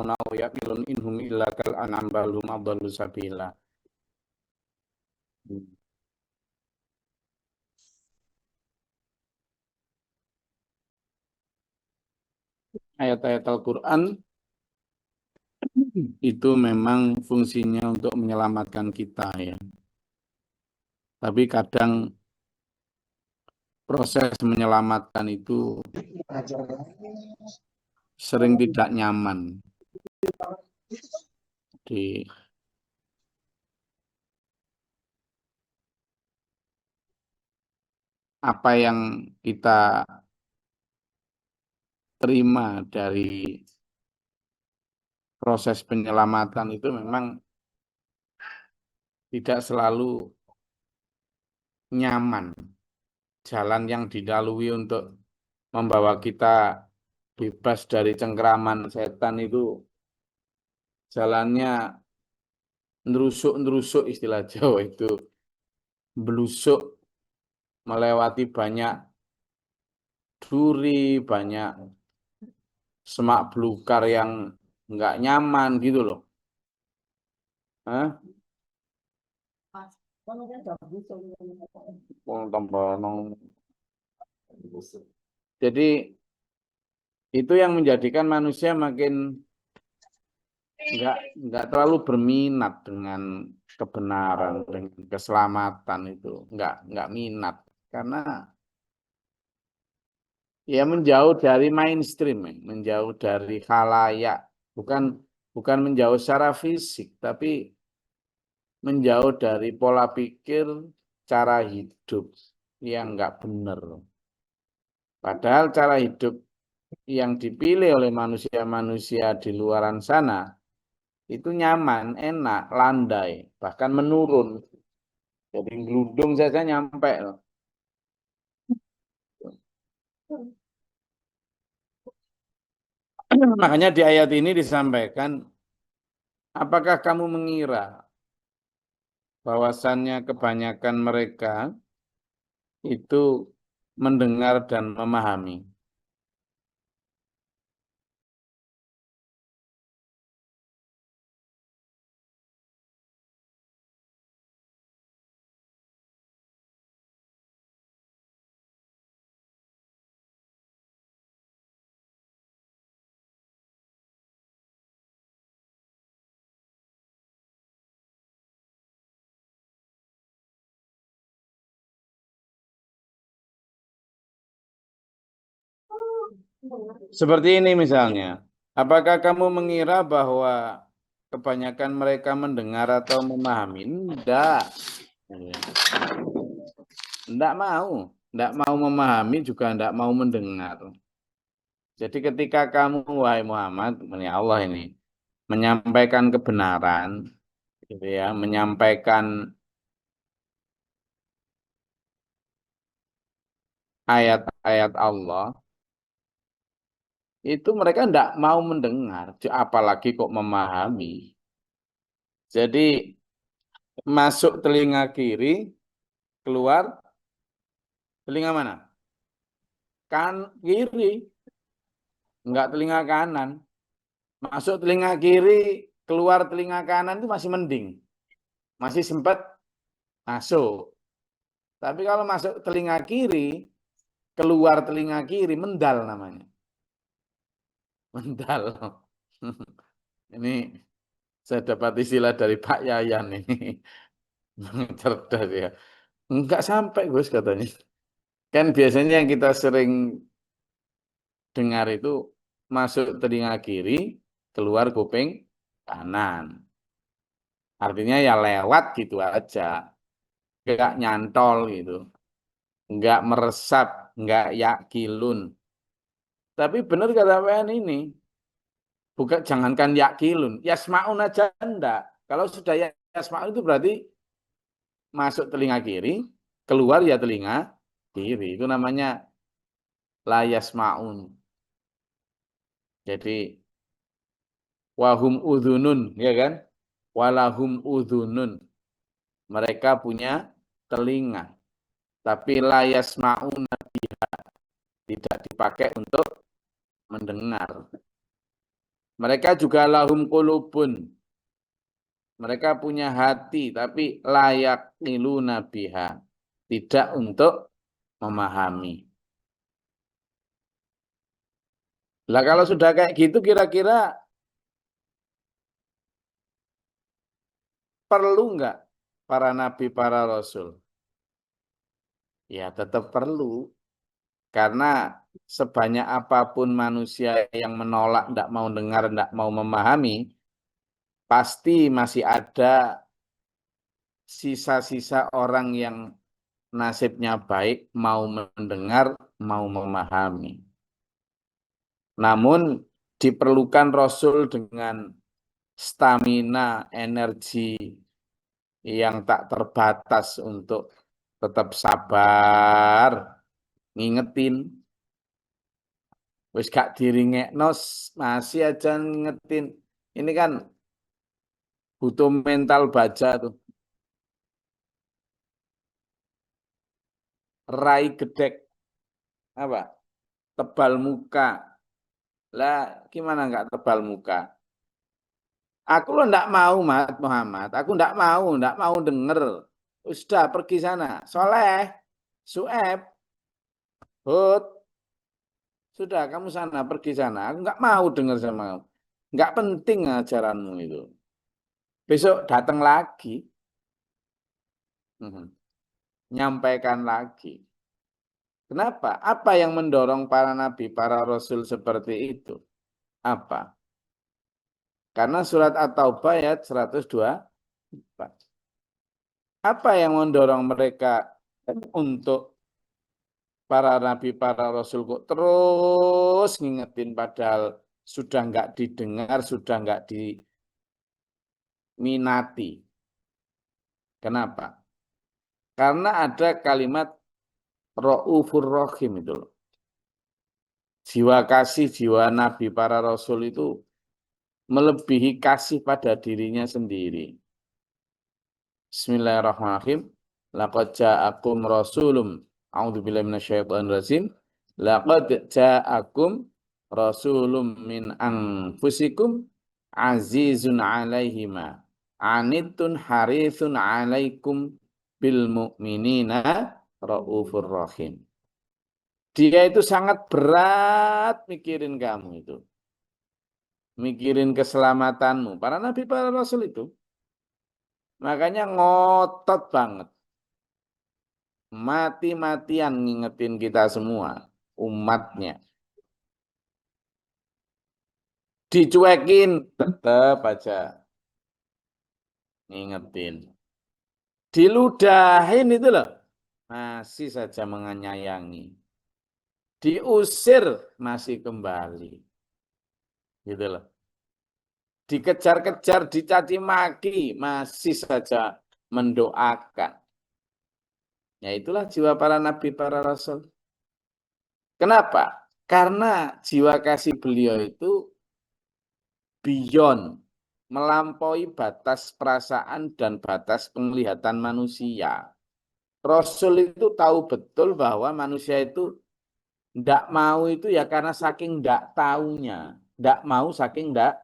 aw yaqilun inhum illa kal an'am bal hum adallu sabila. Ayat-ayat Al-Qur'an itu memang fungsinya untuk menyelamatkan kita ya. Tapi kadang proses menyelamatkan itu sering tidak nyaman. Di apa yang kita terima dari proses penyelamatan itu memang tidak selalu nyaman. Jalan yang dilalui untuk membawa kita bebas dari cengkeraman setan itu jalannya nerusuk-nerusuk istilah Jawa itu. Belusuk melewati banyak duri, banyak semak belukar yang nggak nyaman gitu loh. Hah? Jadi itu yang menjadikan manusia makin nggak terlalu berminat dengan kebenaran, dengan keselamatan itu nggak minat karena ya menjauh dari mainstream, menjauh dari khalayak, bukan bukan menjauh secara fisik, tapi menjauh dari pola pikir, cara hidup yang nggak benar. Padahal cara hidup yang dipilih oleh manusia-manusia di luaran sana itu nyaman, enak, landai, bahkan menurun. Jadi geludung saja nyampe loh. Makanya di ayat ini disampaikan, apakah kamu mengira bahwasannya kebanyakan mereka itu mendengar dan memahami? Seperti ini misalnya, apakah kamu mengira bahwa kebanyakan mereka mendengar atau memahami? Enggak. Enggak mau memahami juga enggak mau mendengar. Jadi ketika kamu, wahai Muhammad, ya Allah ini, menyampaikan kebenaran, gitu ya, menyampaikan ayat-ayat Allah, itu mereka enggak mau mendengar, apalagi kok memahami. Jadi masuk telinga kiri, keluar telinga mana? Kan kiri, enggak telinga kanan. Masuk telinga kiri, keluar telinga kanan itu masih mending. Masih sempat masuk. Tapi kalau masuk telinga kiri, keluar telinga kiri, mendal namanya. Mendal. Ini saya dapat istilah dari Pak Yayan ini. Cerdas ya. Enggak sampai Gus katanya. Kan biasanya yang kita sering dengar itu masuk telinga kiri, keluar kuping kanan. Artinya ya lewat gitu aja. Enggak nyantol gitu. Enggak meresap, enggak yakilun. Tapi benar kata PN ini. Bukan jangankan yakilun, yasmaun aja enggak. Kalau sudah yasmaun itu berarti masuk telinga kiri, keluar ya telinga kiri. Itu namanya la yasmaun. Jadi wahum udhunun, ya kan? Walahum udhunun. Mereka punya telinga, tapi la yasmaun tidak dipakai untuk mendengar. Mereka juga lahum qulubun. Mereka punya hati tapi layak niluna biha. Tidak untuk memahami. Lah kalau sudah kayak gitu kira-kira perlu nggak para nabi, para rasul? Ya tetap perlu. Karena sebanyak apapun manusia yang menolak, tidak mau dengar, tidak mau memahami, pasti masih ada sisa-sisa orang yang nasibnya baik, mau mendengar, mau memahami. Namun diperlukan Rasul dengan stamina, energi yang tak terbatas untuk tetap sabar, ngingetin. Wis gak diringekno masih aja ngingetin. Ini kan butuh mental baja tuh. Rai gedek apa? Tebal muka. Lah gimana nggak tebal muka? Aku lo ndak mau Muhammad. Aku ndak mau denger. Sudah pergi sana. Soleh, Sueb, Hud, sudah kamu sana pergi sana. Aku nggak mau denger sama kamu. Nggak penting ajaranmu itu. Besok datang lagi, nyampaikan lagi. Kenapa? Apa yang mendorong para nabi, para rasul seperti itu? Apa? Karena surat At-Taubah ayat 102. Apa yang mendorong mereka untuk para nabi, para rasul kok terus ngingetin padahal sudah nggak didengar, sudah nggak diminati. Kenapa? Karena ada kalimat Ra'ufur Rahim itu loh. Jiwa kasih, jiwa nabi, para rasul itu melebihi kasih pada dirinya sendiri. Bismillahirrahmanirrahim. Laqad ja'akum rasulun. A'udzubillahi minasyaitonir rajim. Laqad ja'akum rasulun min anfusikum azizun 'alaihi ma anitun harithun 'alaikum bil mu'minina raufur rahim. Dia itu sangat berat mikirin kamu itu. Mikirin keselamatanmu. Para nabi, para rasul itu. Makanya ngotot banget. Mati-matian ngingetin kita semua. Umatnya. Dicuekin. Tetap aja ngingetin. Diludahin itu loh. Masih saja menyayangi. Diusir masih kembali. Gitu loh. Dikejar-kejar, dicaci maki, masih saja mendoakan. Ya itulah jiwa para nabi, para rasul. Kenapa? Karena jiwa kasih beliau itu beyond, melampaui batas perasaan dan batas penglihatan manusia. Rasul itu tahu betul bahwa manusia itu tidak mau itu ya karena saking tidak taunya. Tidak mau saking tidak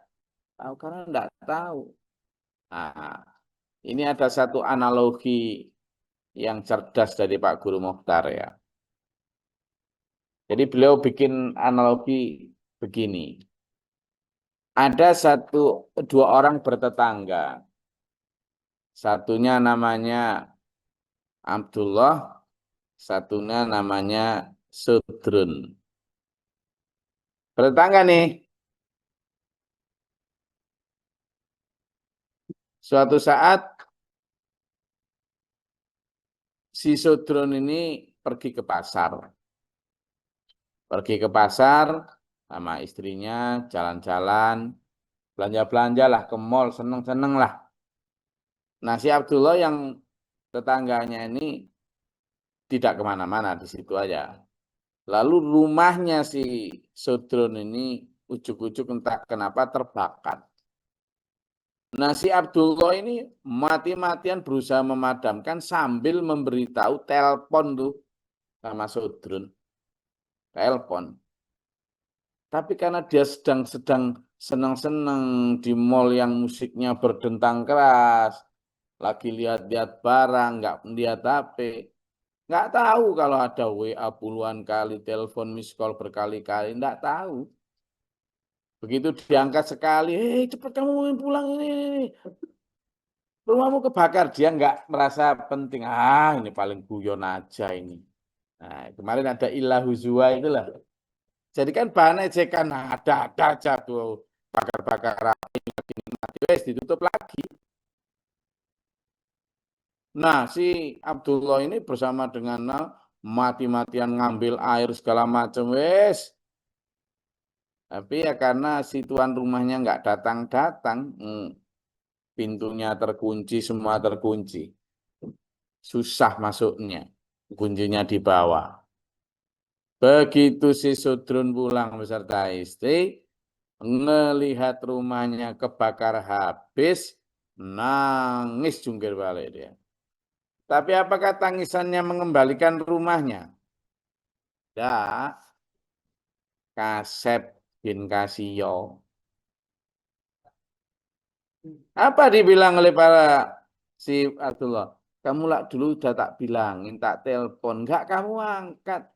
tahu karena tidak tahu. Nah, ini ada satu analogi yang cerdas dari Pak Guru Mokhtar ya. Jadi beliau bikin analogi begini. Ada dua orang bertetangga. Satunya namanya Abdullah, satunya namanya Sudrun. Bertetangga nih. Suatu saat si Sudrun ini pergi ke pasar. Pergi ke pasar sama istrinya, jalan-jalan, belanja-belanja lah ke mall, seneng-seneng lah. Nah si Abdullah yang tetangganya ini tidak kemana-mana, di situ aja. Lalu rumahnya si Sudrun ini ujuk-ujuk entah kenapa terbakar. Nah si Abdullah ini mati-matian berusaha memadamkan sambil memberitahu telepon tuh sama Sudrun. Telepon. Tapi karena dia sedang seneng-seneng di mall yang musiknya berdentang keras, lagi lihat-lihat barang, nggak lihat HP, nggak tahu kalau ada WA puluhan kali, telepon miss call berkali-kali, nggak tahu. Begitu diangkat sekali, hei cepat kamu pulang ini. Rumahmu kebakar, dia nggak merasa penting. Ah, ini paling guyon aja ini. Nah, kemarin ada ilah huzwa itulah. Jadi kan bahan ejekan, nah, ada aja tuh bakar-bakar mati, wes ditutup lagi. Nah, si Abdullah ini bersama dengan mati-matian ngambil air segala macam, wes. Tapi ya karena si tuan rumahnya nggak datang-datang, pintunya terkunci, semua terkunci. Susah masuknya, kuncinya di bawah. Begitu si Sudrun pulang beserta istri, ngelihat rumahnya kebakar habis, nangis jungkir balik dia. Tapi apakah tangisannya mengembalikan rumahnya? Tidak. Kasep bin Kasio. Apa dibilang oleh para si Abdullah? Kamu lah dulu udah tak bilangin, tak telepon, enggak kamu angkat.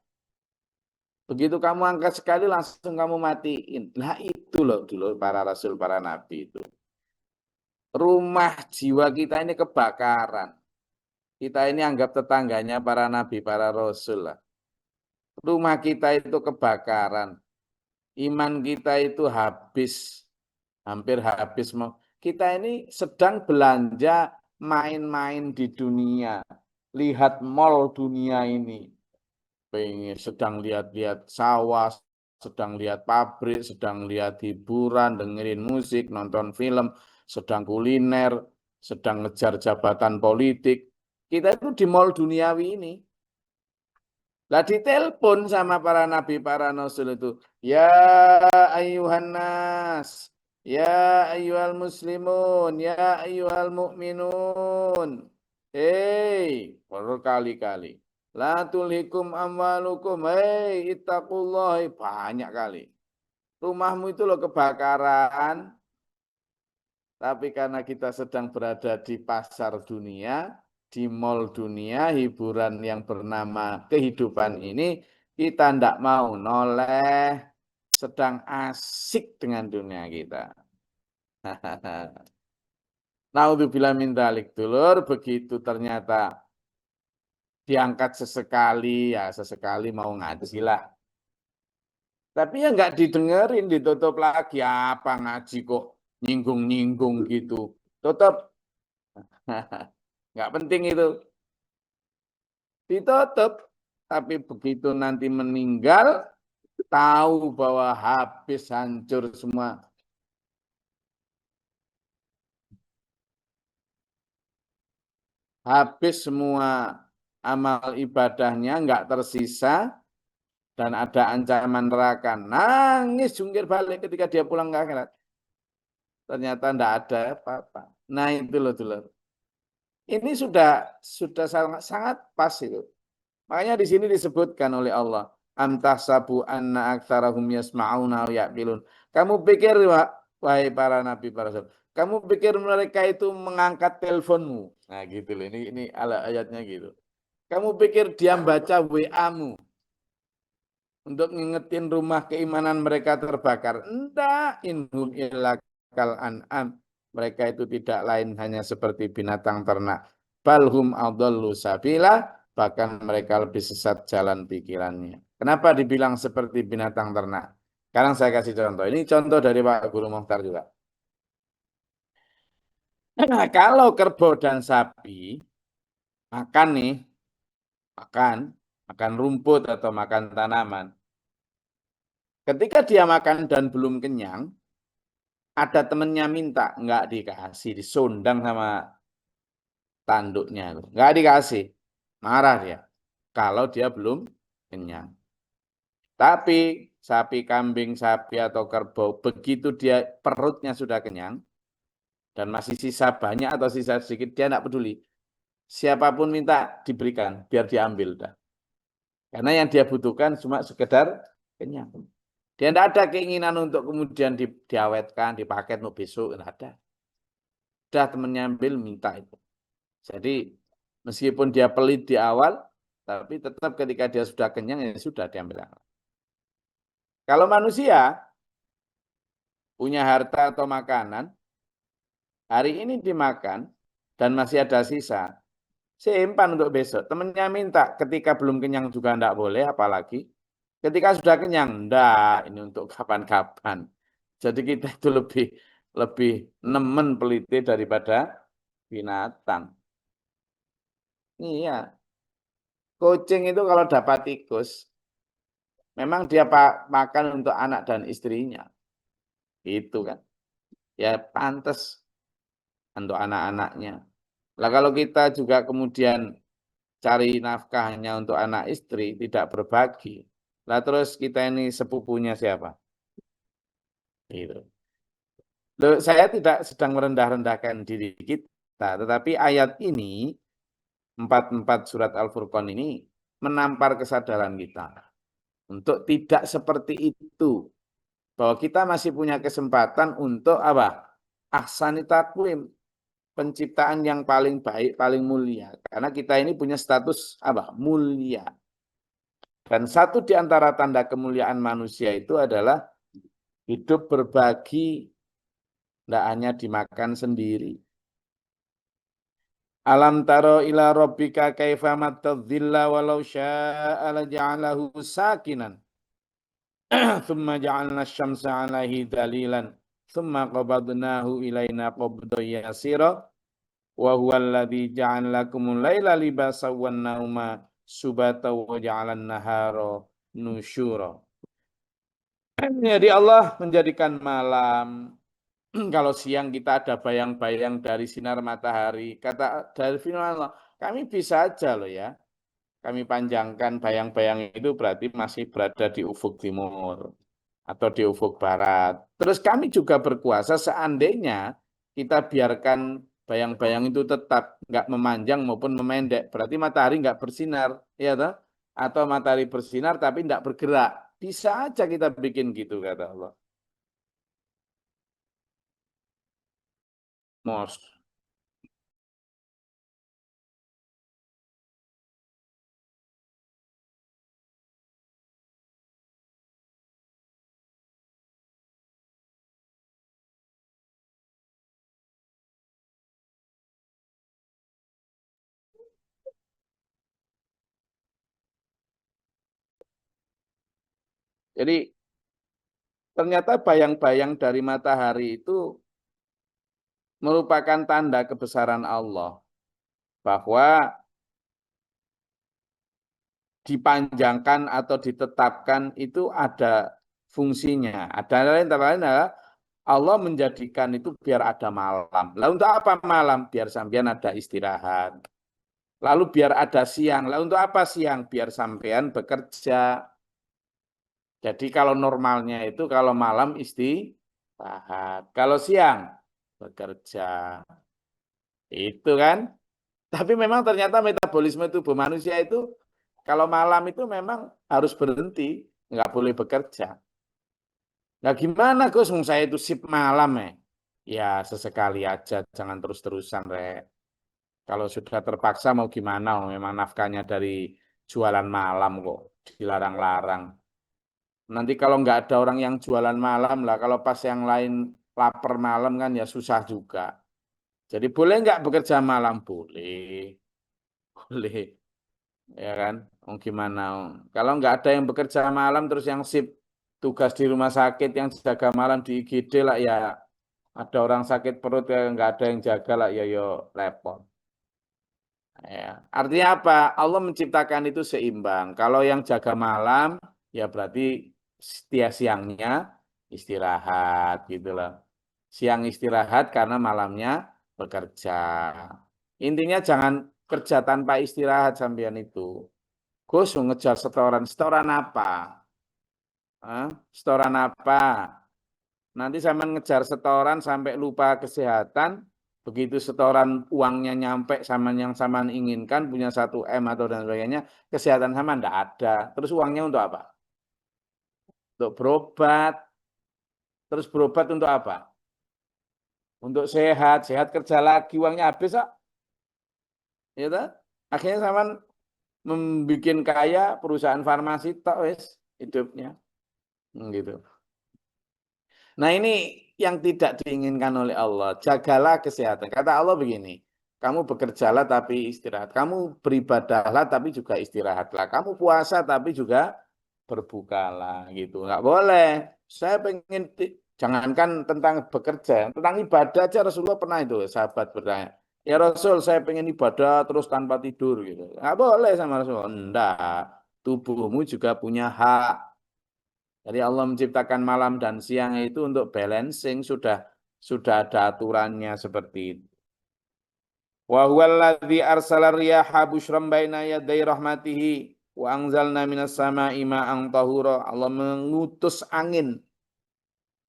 Begitu kamu angkat sekali langsung kamu matiin. Nah itu loh dulu para rasul, para nabi itu. Rumah jiwa kita ini kebakaran. Kita ini anggap tetangganya para nabi, para rasul lah. Rumah kita itu kebakaran. Iman kita itu habis. Hampir habis. Kita ini sedang belanja main-main di dunia. Lihat mall dunia ini. Pengen sedang lihat-lihat sawah, sedang lihat pabrik, sedang lihat hiburan, dengerin musik, nonton film, sedang kuliner, sedang ngejar jabatan politik. Kita itu di mall duniawi ini. Lah ditelepon sama para nabi, para rasul itu. Ya ayuhan nas, ya ayuhal muslimun, ya ayuhal mu'minun. Hei, berkali-kali. La tulhikum amwalukum, hei ittaqullahi. Banyak kali. Rumahmu itu loh kebakaran, tapi karena kita sedang berada di pasar dunia, di mall dunia, hiburan yang bernama kehidupan ini, kita tidak mau noleh, sedang asik dengan dunia kita. Naudzubillah min dzalik, dulur, begitu ternyata diangkat sesekali, ya sesekali mau ngaji lah. Tapi ya nggak didengerin, ditutup lagi. Apa ngaji kok nyinggung-nyinggung gitu. Tutup. Nggak penting itu. Ditutup. Tapi begitu nanti meninggal, tahu bahwa habis hancur semua. Habis semua amal ibadahnya, nggak tersisa, dan ada ancaman neraka. Nangis jungkir balik ketika dia pulang ke akhirat. Ternyata enggak ada apa-apa. Nah itu loh dulu. Ini sudah sangat, sangat pas itu. Makanya di sini disebutkan oleh Allah, am tahsabu anna aktsarahum yasma'una wa ya'qilun. Kamu pikir wahai para nabi, para rasul, kamu pikir mereka itu mengangkat teleponmu? Nah gitu loh. Ini ayatnya gitu. Kamu pikir dia baca WA-mu untuk ngingetin rumah keimanan mereka terbakar? Enggak, inhum illa kal an'am. Mereka itu tidak lain hanya seperti binatang ternak. Balhum adallu sabila, bahkan mereka lebih sesat jalan pikirannya. Kenapa dibilang seperti binatang ternak? Sekarang saya kasih contoh. Ini contoh dari Pak Guru Mokhtar juga. Nah, kalau kerbau dan sapi makan nih, makan, makan rumput atau makan tanaman. Ketika dia makan dan belum kenyang, ada temennya minta, nggak dikasih, disundang sama tanduknya. Nggak dikasih, marah dia. Kalau dia belum kenyang. Tapi sapi, kambing, sapi atau kerbau, begitu dia perutnya sudah kenyang, dan masih sisa banyak atau sisa sedikit, dia nggak peduli. Siapapun minta diberikan, biar diambil. Dah. Karena yang dia butuhkan cuma sekedar kenyang. Dia tidak ada keinginan untuk kemudian diawetkan, dipakai untuk besok, tidak ada. Sudah temannya ambil, minta itu. Jadi meskipun dia pelit di awal, tapi tetap ketika dia sudah kenyang, ya sudah diambil. Kalau manusia punya harta atau makanan, hari ini dimakan dan masih ada sisa, simpan untuk besok. Temennya minta, ketika belum kenyang juga tidak boleh, apalagi. Ketika sudah kenyang, enggak, ini untuk kapan-kapan. Jadi kita itu lebih lebih nemen peliti daripada binatang. Iya, kucing itu kalau dapat tikus, memang dia makan untuk anak dan istrinya. Itu kan. Ya pantas untuk anak-anaknya. Lah kalau kita juga kemudian cari nafkahnya untuk anak istri, tidak berbagi. Lah terus kita ini sepupunya siapa? Gitu. Loh, saya tidak sedang merendah-rendahkan diri kita, tetapi ayat ini, 44 surat Al-Furqan ini, menampar kesadaran kita. Untuk tidak seperti itu. Bahwa kita masih punya kesempatan untuk apa? Ahsani takwim. Penciptaan yang paling baik, paling mulia. Karena kita ini punya status apa? Mulia. Dan satu di antara tanda kemuliaan manusia itu adalah hidup berbagi, tidak hanya dimakan sendiri. Alam taro ila rabbika kaifa mattadhilla walau sya'a laja'alahu sakinan. Thumma ja'alna syamsa 'alaihi dalilan. Thumma qabadnahu ilaina qabdan yasira. Wa huwa alladzi ja'ala lakumul laila libasan wan nauma subata wa ja'alan nahara nusyura. Jadi Allah menjadikan malam. Kalau siang kita ada bayang-bayang dari sinar matahari. Kata dari firman Allah, kami bisa aja loh ya. Kami panjangkan bayang-bayang itu berarti masih berada di ufuk timur atau di ufuk barat. Terus kami juga berkuasa seandainya kita biarkan bayang-bayang itu tetap nggak memanjang maupun memendek. Berarti matahari nggak bersinar, ya toh? Atau matahari bersinar tapi nggak bergerak. Bisa aja kita bikin gitu, kata Allah. Mos. Jadi ternyata bayang-bayang dari matahari itu merupakan tanda kebesaran Allah. Bahwa dipanjangkan atau ditetapkan itu ada fungsinya. Ada lain adalah Allah menjadikan itu biar ada malam. Lalu untuk apa malam? Biar sampean ada istirahat. Lalu biar ada siang. Lalu untuk apa siang? Biar sampean bekerja. Jadi kalau normalnya itu kalau malam istirahat. Kalau siang bekerja. Itu kan. Tapi memang ternyata metabolisme tubuh manusia itu kalau malam itu memang harus berhenti, nggak boleh bekerja. Nah gimana Gus, saya itu sip malam ya? Ya sesekali aja, jangan terus-terusan Rek. Kalau sudah terpaksa mau gimana, memang nafkahnya dari jualan malam kok, dilarang-larang. Nanti kalau nggak ada orang yang jualan malam lah, kalau pas yang lain lapar malam kan ya susah juga. Jadi boleh nggak bekerja malam? Boleh, boleh. Ya kan? Oh, gimana? Kalau nggak ada yang bekerja malam terus yang sip tugas di rumah sakit yang jaga malam di IGD lah ya ada orang sakit perut ya nggak ada yang jaga lah ya yo repot. Ya. Artinya apa? Allah menciptakan itu seimbang. Kalau yang jaga malam ya berarti setiap siangnya istirahat gitu loh. Siang istirahat karena malamnya bekerja. Intinya jangan kerja tanpa istirahat sampean itu. Gus ngejar setoran. Setoran apa? Hah? Setoran apa? Nanti sama ngejar setoran sampai lupa kesehatan. Begitu setoran uangnya nyampe sama yang sama inginkan, punya 1 M atau dan sebagainya, kesehatan sama ndak ada. Terus uangnya untuk apa? untuk berobat. Terus berobat untuk apa? Untuk sehat, sehat kerja lagi, uangnya habis kok. Ya toh? Akhirnya sama membuat kaya perusahaan farmasi tok wis hidupnya. Gitu. Nah ini yang tidak diinginkan oleh Allah. Jagalah kesehatan. Kata Allah begini, kamu bekerjalah tapi istirahat. Kamu beribadahlah tapi juga istirahatlah. Kamu puasa tapi juga berbukalah gitu. Nggak boleh. Saya pengen, jangankan tentang bekerja, tentang ibadah aja Rasulullah pernah itu, sahabat bertanya. Ya Rasul, saya pengen ibadah terus tanpa tidur gitu. Nggak boleh sama Rasulullah. Enggak. Tubuhmu juga punya hak. Jadi Allah menciptakan malam dan siang itu untuk balancing, sudah ada aturannya seperti itu. Wa huwallazi arsala riyaha busyran baina yaday rahmatihi wa anzalna minas sama'i ma'an tahura. Allah mengutus angin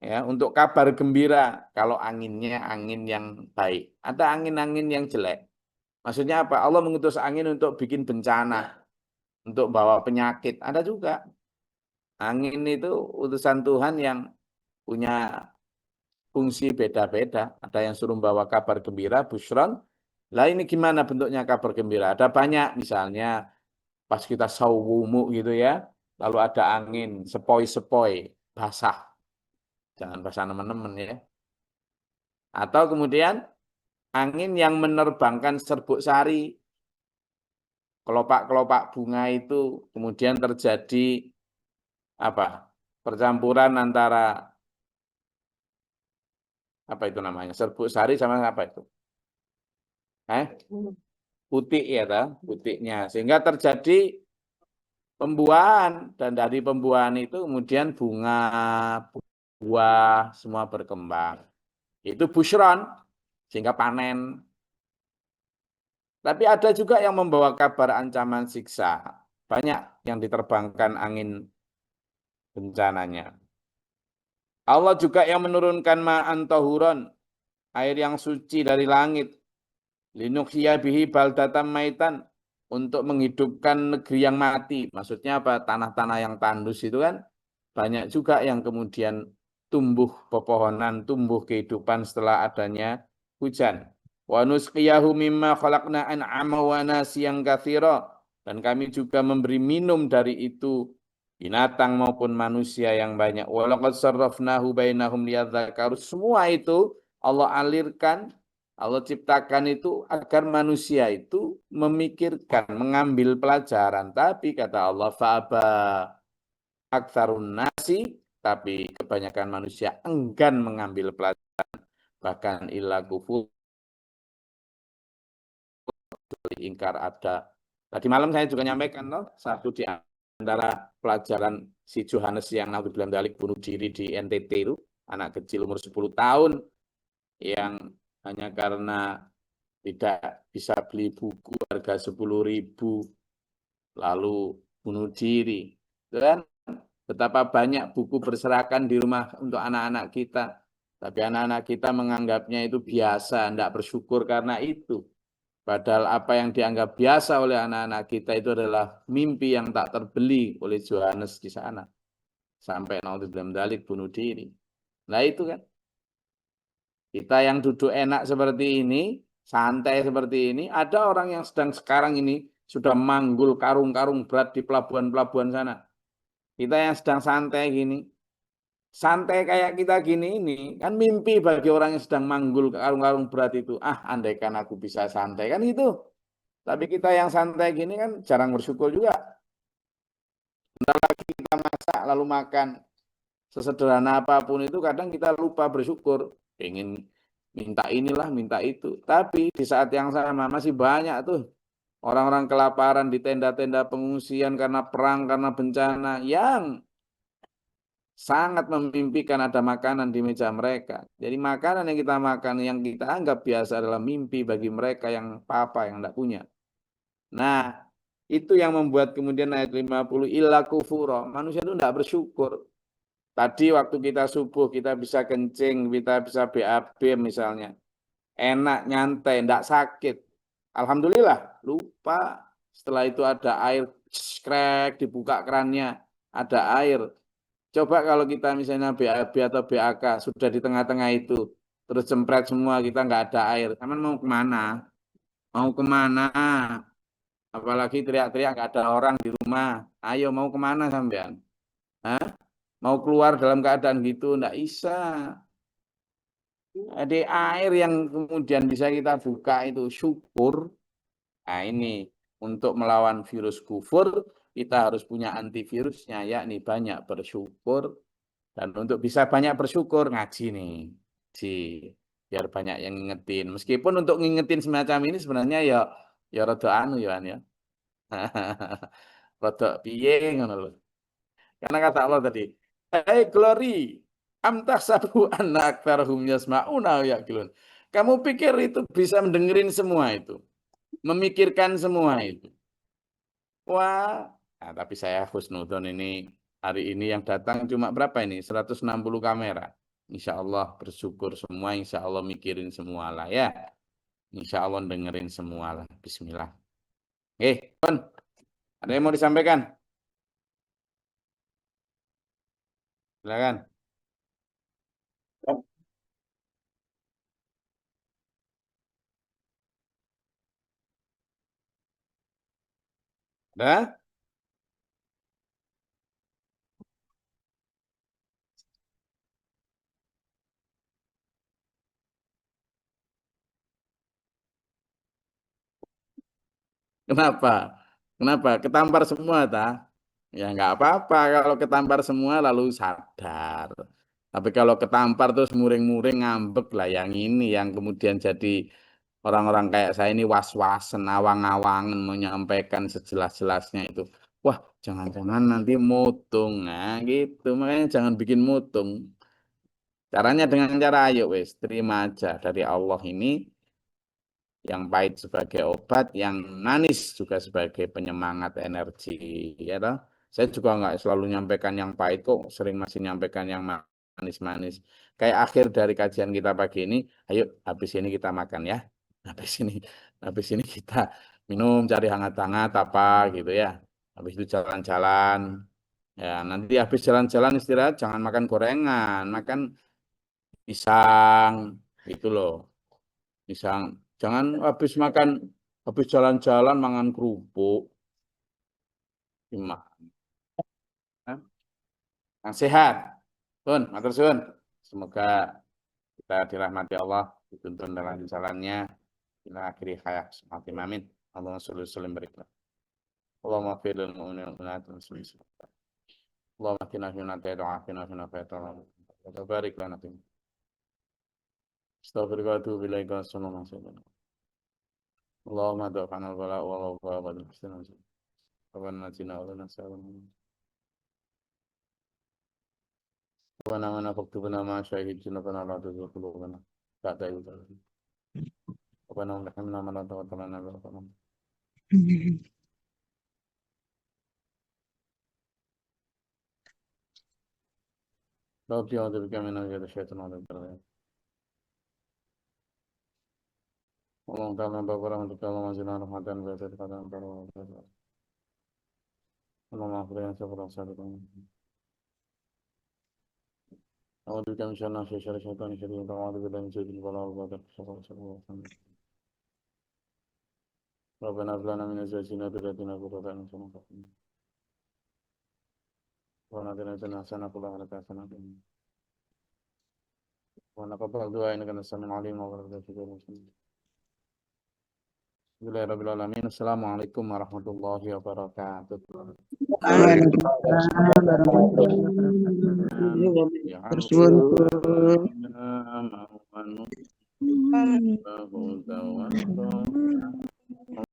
ya untuk kabar gembira kalau anginnya angin yang baik. Ada angin-angin yang jelek. Maksudnya apa? Allah mengutus angin untuk bikin bencana, untuk bawa penyakit. Ada juga. Angin itu utusan Tuhan yang punya fungsi beda-beda. Ada yang suruh bawa kabar gembira, busyron. Lah ini gimana bentuknya kabar gembira? Ada banyak, misalnya pas kita sawumu gitu ya, lalu ada angin, sepoi-sepoi, basah. Jangan basah nemen-nemen ya. Atau kemudian angin yang menerbangkan serbuk sari, kelopak-kelopak bunga itu kemudian terjadi apa? Percampuran antara apa itu namanya? Serbuk sari sama apa itu? Eh? Putih ya, putihnya. Sehingga terjadi pembuahan dan dari pembuahan itu kemudian bunga, buah semua berkembang. Itu busyron sehingga panen. Tapi ada juga yang membawa kabar ancaman siksa. Banyak yang diterbangkan angin bencananya. Allah juga yang menurunkan ma'an tahuron, air yang suci dari langit. Linukhya bihi baldatan maitan, untuk menghidupkan negeri yang mati. Maksudnya apa? Tanah-tanah yang tandus itu kan banyak juga yang kemudian tumbuh pepohonan, tumbuh kehidupan setelah adanya hujan. Wa nusqiyahu mimma khalaqna an'ama wa nasiyan katsira, dan kami juga memberi minum dari itu binatang maupun manusia yang banyak. Walaqad sarrafnahu bainahum liyadzakaru. Semua itu Allah alirkan, Allah ciptakan itu agar manusia itu memikirkan, mengambil pelajaran. Tapi kata Allah, fa'aba aktsarun nasi, tapi kebanyakan manusia enggan mengambil pelajaran. Bahkan illa kufur, ingkar ada. Tadi malam saya juga nyampaikan loh, satu di antara pelajaran si Johannes yang naudzubillah dzalik bunuh diri di NTT itu, anak kecil umur 10 tahun yang hanya karena tidak bisa beli buku harga 10.000 lalu bunuh diri. Dan betapa banyak buku berserakan di rumah untuk anak-anak kita. Tapi anak-anak kita menganggapnya itu biasa, tidak bersyukur karena itu. Padahal apa yang dianggap biasa oleh anak-anak kita itu adalah mimpi yang tak terbeli oleh Johannes di sana. Sampai naudzubillah dzalik bunuh diri. Nah itu kan. Kita yang duduk enak seperti ini, santai seperti ini, ada orang yang sedang sekarang ini sudah manggul karung-karung berat di pelabuhan-pelabuhan sana. Kita yang sedang santai gini, santai kayak kita gini ini, kan mimpi bagi orang yang sedang manggul karung-karung berat itu. Ah, andaikan aku bisa santai, kan itu. Tapi kita yang santai gini kan jarang bersyukur juga. Bentar lagi kita masak lalu makan. Sesederhana apapun itu kadang kita lupa bersyukur. Pengen minta inilah, minta itu. Tapi di saat yang sama masih banyak tuh orang-orang kelaparan di tenda-tenda pengungsian karena perang, karena bencana yang sangat memimpikan ada makanan di meja mereka. Jadi makanan yang kita makan, yang kita anggap biasa adalah mimpi bagi mereka yang apa yang tidak punya. Nah, itu yang membuat kemudian ayat 50 illa kufura. Manusia itu tidak bersyukur. Tadi waktu kita subuh, kita bisa kencing, kita bisa BAB misalnya. Enak, nyantai, tidak sakit. Alhamdulillah, lupa. Setelah itu ada air, skrek, dibuka kerannya, ada air. Coba kalau kita misalnya BAB atau BAK sudah di tengah-tengah itu, terus cempret semua, kita nggak ada air. Taman mau kemana? Mau kemana? Apalagi teriak-teriak nggak ada orang di rumah. Ayo mau kemana sampean? Hah? Mau keluar dalam keadaan gitu? Nggak bisa. Ada air yang kemudian bisa kita buka itu syukur. Nah ini untuk melawan virus kufur kita harus punya antivirusnya yakni banyak bersyukur dan untuk bisa banyak bersyukur ngaji nih. Ngaji biar banyak yang ngingetin. Meskipun untuk ngingetin semacam ini sebenarnya ya rada anu ya An, ya. Rada piye ngono lho. Karena kata Allah tadi, "Hai glory, am tahsabu anna aktsarahum yasma'una wa yaqilun." Kamu pikir itu bisa mendengerin semua itu, memikirkan semua itu. Wah, nah, tapi saya husnudon ini hari ini yang datang cuma berapa ini? 160 kamera. Insya Allah bersyukur semua, insya Allah mikirin semua lah ya. Insya Allah dengerin semua lah. Bismillah. Pun, ada yang mau disampaikan? Silakan. Ada? Kenapa? Kenapa? Ketampar semua, ta? Ya nggak apa-apa kalau ketampar semua lalu sadar. Tapi kalau ketampar terus muring-muring ngambek lah yang ini yang kemudian jadi orang-orang kayak saya ini was-wasen, awang-awangan menyampaikan sejelas-jelasnya itu. Wah, jangan-jangan nanti mutung. Nah, gitu. Makanya jangan bikin mutung. Caranya dengan cara ayo wes, terima aja dari Allah ini yang pahit sebagai obat, yang manis juga sebagai penyemangat energi, ya toh. Saya juga nggak selalu nyampaikan yang pahit kok, sering masih nyampaikan yang manis-manis. Kayak akhir dari kajian kita pagi ini, ayo habis ini kita makan ya, habis ini kita minum, cari hangat-hangat apa gitu ya. Habis itu jalan-jalan, ya nanti habis jalan-jalan istirahat jangan makan gorengan, makan pisang, gitu loh. Pisang. Jangan habis jalan-jalan mangan kerupuk. Gimana? Yang sehat. Sun, matur suwun. Semoga kita dirahmati Allah, dituntun dalam jalannya. Ila akhiri hayat. Amin. Allahumma sholli wa sallim barik. Allahumma fir lil mu'minin wal mu'minat wal muslimin. Allahumma qina fi nadai wa afina fi nafai ta'ala. Wa barik lana fi. Astaghfirullah wa atubu ilaika. Sallallahu alaihi wasallam. Allahumma da'fana al-bala wa al-wabaa wa al-husna. Rabbana atina wa lana sa'alana. ربنا آمنا فاكتبنا مع الشاهدين ربنا لا تزغ قلوبنا بعد إذ هديتنا ربنا ارحمنا ولا تغفرنا ذنوبنا رب أعوذ بك من شر الشيطان الرجيم اللهم تعالى باب رحمتك اللهم زدنا رحمة بيتك اللهم اغفر لنا سبحانك وتعالى أعوذ بك من شر الشيطان الرجيم أعوذ بالله من شر البلاء والبلاء ربنا هب لنا من أزواجنا وذرياتنا قرة أعين واجعلنا ربنا آتنا حسنة وفي الآخرة حسنة ونتقبل دعاء إنك أنت السميع العليم وغفر لنا Bismillahirrahmanirrahim. Assalamualaikum warahmatullahi wabarakatuh. Waalaikumsalam warahmatullahi wabarakatuh. Ya, Terus